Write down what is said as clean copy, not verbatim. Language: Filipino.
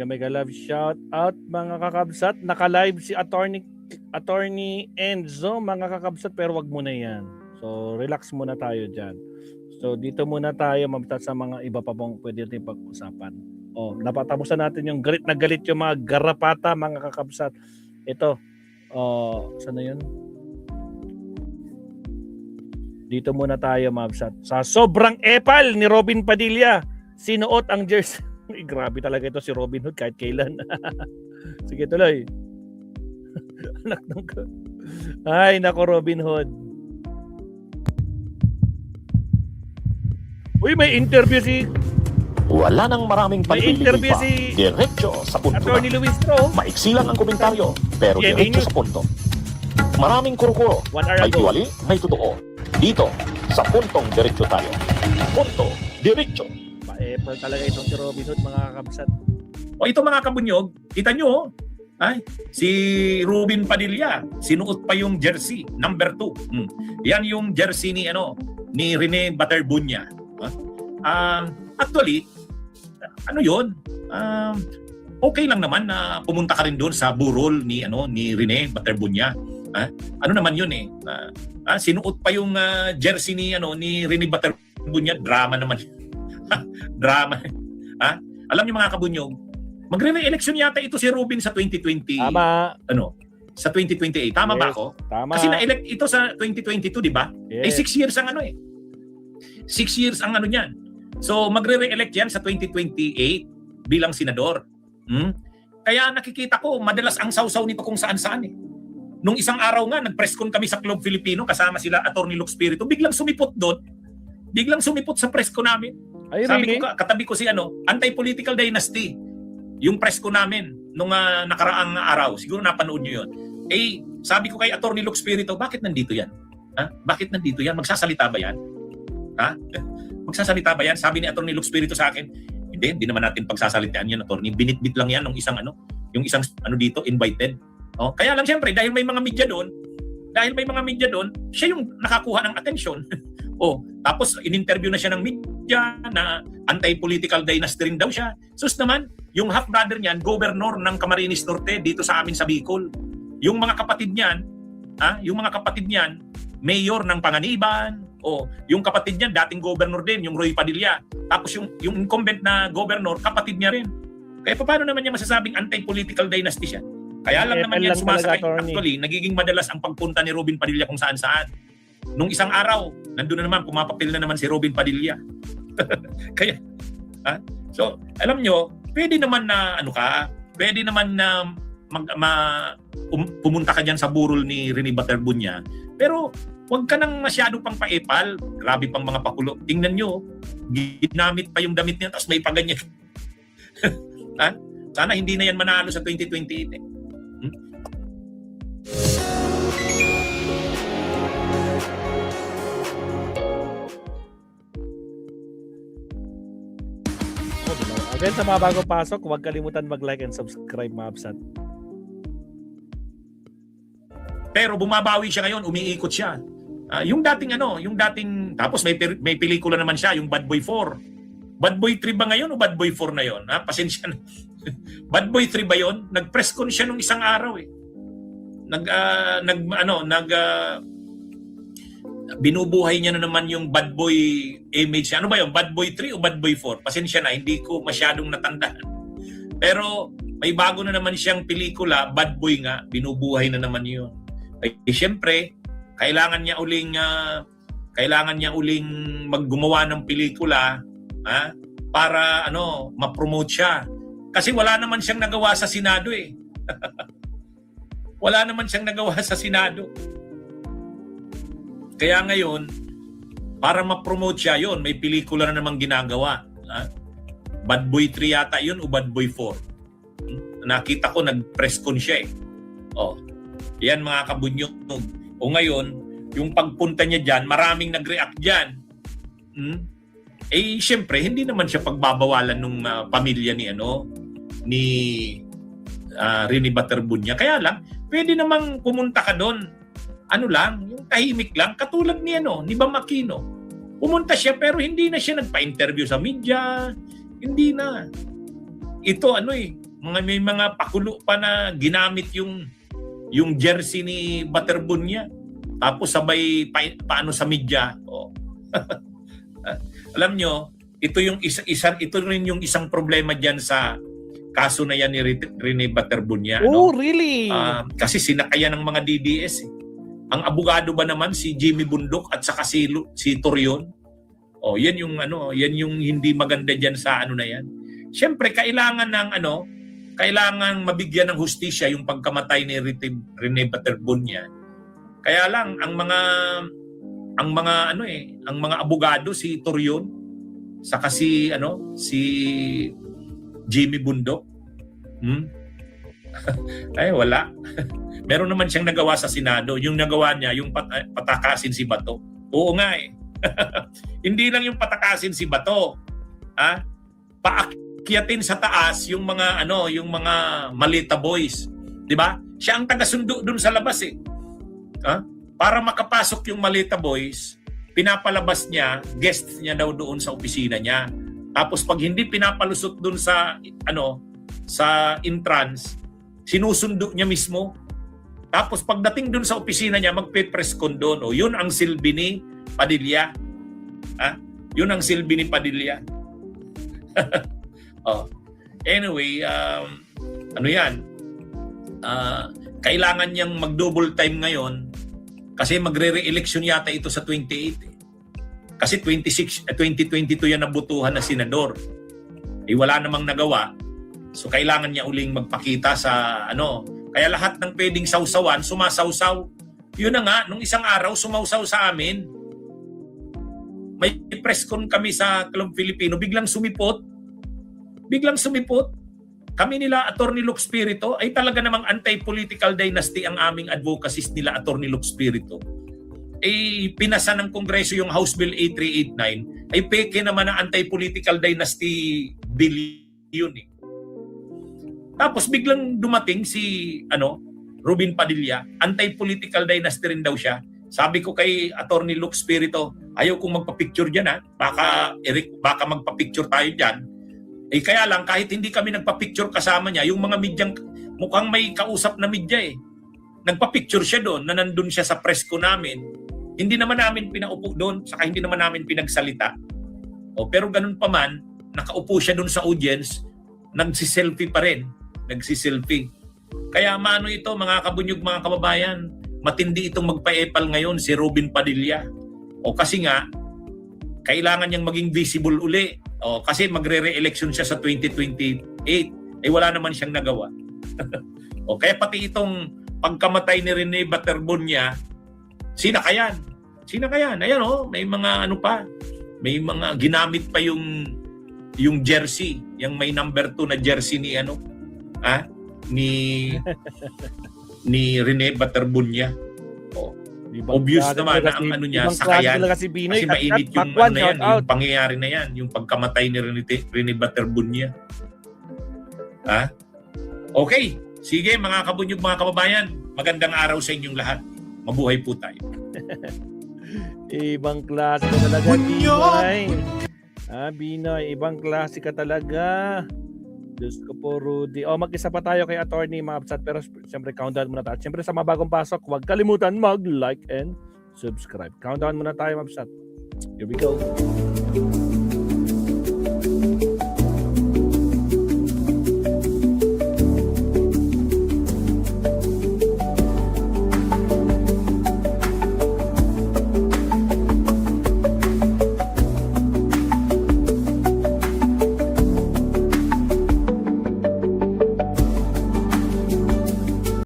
mega love shout out mga kakabsat. Naka-live si Attorney Enzo mga kakabsat, pero wag muna yan. So relax muna tayo dyan. So dito muna tayo mabtat sa mga iba pa pong pwede natin pag-usapan. Napatapusan natin yung galit na galit yung mga garapata mga kakabsat. Ito, saan na yun? Dito muna tayo mabsat. Sa sobrang epal ni Robin Padilla, sinuot ang jersey. Grabe talaga ito si Robin Hood kahit kailan. Sige tuloy. Anak ng ay nako Robin Hood. Uy, may interview si Wala nang maraming interview palililipa. si Diretso sa punto Attorney na. Luis Tro. Maiksi lang ang komentaryo, pero Yeah, diretso sa punto. Maraming kuro-kuro, 1 hour may ago. tiwali, may totoo. Dito, sa puntong diretso tayo. Punto, diretso. Ma-epal talaga itong si Robin Hood mga kakabsat. O ito mga kabunyog, kita nyo, ay, si Robin Padilla, sinuot pa yung jersey, number 2. Yan yung jersey ni Rene Baterbunya. Actually, ano yun? Okay lang naman na pumunta ka rin doon sa burol ni Rene Baterbunya. Ano naman yun eh? Sinuot pa yung jersey ni Rene Baterbunya, drama naman. Drama. Alam niyo mga kabunyog, magre-re-election yata ito si Robin sa 2020. Tama. Sa 2028. Tama ba ako? Tama. Kasi na-elect ito sa 2022, di ba? Yes. 6 years ang 6 years ang niyan. So magre-re-elect yan sa 2028 bilang senador. Kaya nakikita ko madalas ang sausaw nito kung saan-saan eh. Nung isang araw nga nag-press con kami sa Club Filipino kasama sila Attorney Luke Spirito, biglang sumipot doon. Biglang sumipot sa press con namin. Ay, Sabi really? ko katabi ko si Anti-Political Dynasty. Yung press con namin nung nakaraang araw, siguro napanood niyo 'yon. Sabi ko kay Attorney Luke Spirito, bakit nandito yan? Bakit nandito yan? Magsasalita ba yan? Magsasalita ba yan? Sabi ni Attorney Luke Spirito sa akin, hindi naman natin pagsasalitaan yan, Attorney. Binitbit lang yan ng isang dito, invited. Kaya lang siyempre, dahil may mga media doon, siya yung nakakuha ng atensyon. Tapos in-interview na siya ng media na anti-political dynasty rin daw siya. Sus naman, yung half-brother niyan, governor ng Camarines Norte dito sa amin sa Bicol. Yung mga kapatid niyan, mayor ng Panganiban, yung kapatid niya dating governor din, yung Roy Padilla. Tapos yung incumbent na governor, kapatid niya rin. Kaya paano naman niya masasabing anti-political dynasty siya? Kaya lang naman yan sumasakay. Actually, nagiging madalas ang pagpunta ni Robin Padilla kung saan-saan. Nung isang araw, nandun na naman, pumapapil na naman si Robin Padilla. Kaya, so, alam nyo, pwede naman na, pumunta ka dyan sa burol ni Rene Baterbunya, pero huwag ka nang masyado pang paepal. Grabe pang mga pakulo. Tingnan nyo, ginamit pa yung damit niya, tapos may paganyan. Sana hindi na yan manalo sa 2028 eh. Again, sa mga bagong pasok, huwag kalimutan mag-like and subscribe mga absat. Pero bumabawi siya ngayon, umiikot siya. Yung dating tapos may pelikula naman siya, yung Bad Boy 4. Bad Boy 3 ba ngayon o Bad Boy 4 na yon? Pasensya na. Bad Boy 3 ba yon? Nag-press con siya nung isang araw eh. Binubuhay niya na naman yung Bad Boy image. Ano ba yun? Bad Boy 3 o Bad Boy 4? Pasensya na, hindi ko masyadong natandaan. Pero may bago na naman siyang pelikula, Bad Boy nga, binubuhay na naman yun. Siyempre, kailangan niya uling maggumawa ng pelikula para ma-promote siya. Kasi wala naman siyang nagawa sa Senado eh. Wala naman siyang nagawa sa Senado. Kaya ngayon, para ma-promote siya yun, may pelikula na namang ginagawa. Bad Boy 3 yata yun o Bad Boy 4. Nakita ko, nag-press con siya eh. Yan mga kabunyog. O ngayon, yung pagpunta niya dyan, maraming nag-react dyan. Siyempre, hindi naman siya pagbabawalan ng pamilya ni Rene Baterbunya. Kaya lang, pwede namang pumunta ka doon. Yung tahimik lang, katulad ni Bam Aquino. Pumunta siya pero hindi na siya nagpa-interview sa media. Hindi na. Ito may mga pakulo pa na ginamit yung jersey ni Butterbunya. Tapos sabay paano sa media. Oh. Alam nyo, ito rin yung isang problema diyan sa kaso na yan ni Rene Butterbunya. Oh, really? Kasi sinakayan ng mga DDS. Ang abogado ba naman si Jimmy Bundok at saka si Torion. Oh, yan yung hindi maganda diyan sa ano na yan. Siyempre kailangan mabigyan ng hustisya yung pagkamatay ni Rene Butterbunya. Kaya lang ang mga abogado si Torion saka si Jimmy Bundok. Ay wala. Meron naman siyang nagawa sa Senado. Yung nagawa niya yung patakasin si Bato. Oo nga eh. Hindi lang yung patakasin si Bato. Paakyatin sa taas yung mga Maleta boys, 'di ba? Siya ang taga-sundo doon sa labas eh. Para makapasok yung Maleta boys, pinapalabas niya, guest niya daw doon sa opisina niya. Tapos pag hindi pinapalusot doon sa entrance, sinusundo niya mismo. Tapos pagdating doon sa opisina niya, magpe-press con doon. O yun ang silbi ni Padilla. Yun ang silbi ni Padilla. Anyway, kailangan niyang mag-double time ngayon kasi magre-re-election yata ito sa 28. Kasi 2022 yan nabutuhan na senador. Wala namang nagawa. So kailangan niya uling magpakita sa Kaya lahat ng pwedeng sausawan, sumasawsaw. Yun na nga, nung isang araw, sumawsaw sa amin. May press con kami sa Club Filipino, biglang sumipot. Kami nila, Attorney Luke Spirito, ay talaga namang anti-political dynasty ang aming advocacies nila, Attorney Luke Spirito. Pinasa ng Kongreso yung House Bill 8389, ay peke naman ang anti-political dynasty bill yun eh. Tapos biglang dumating si Robin Padilla, anti-political dynasty rin daw siya. Sabi ko kay Attorney Luke Spirito, ayaw kong magpa-picture diyan baka magpa-picture tayo diyan. Kaya lang kahit hindi kami nagpa-picture kasama niya, yung mga medyang mukhang may kausap na media nagpa-picture siya doon na nandun siya sa press ko namin. Hindi naman namin pinaupo doon, saka hindi naman namin pinagsalita. Pero ganun pa man, nakaupo siya doon sa audience, nagsi-selfie pa rin. Kaya maano ito mga kabunyog, mga kababayan, matindi itong magpa-epal ngayon si Robin Padilla. Kasi nga, kailangan niyang maging visible uli. Kasi magre-re-election siya sa 2028. Wala naman siyang nagawa. Kaya pati itong pagkamatay ni Rene Butterbunya, sinakayan. Ayan may mga may mga ginamit pa yung jersey, yung may number 2 na jersey ni Rene Butterbunya. Obvious naman na ang niya sakayan. Kasi mainit yung yung pangyayari na yan, yung pagkamatay ni Rene Butterbunya. Okay, sige mga kabunyog, mga kababayan, magandang araw sa inyong lahat. Mabuhay po tayo. Ibang klase ka talaga, Binoy. Binoy, ibang klase ka talaga. Diyos ko po, Rudy. Mag-isa pa tayo kay Attorney Mabsat, pero siyempre countdown muna tayo. Siyempre sa mga bagong pasok, huwag kalimutan mag-like and subscribe. Countdown muna tayo, Mabsat. Here we go.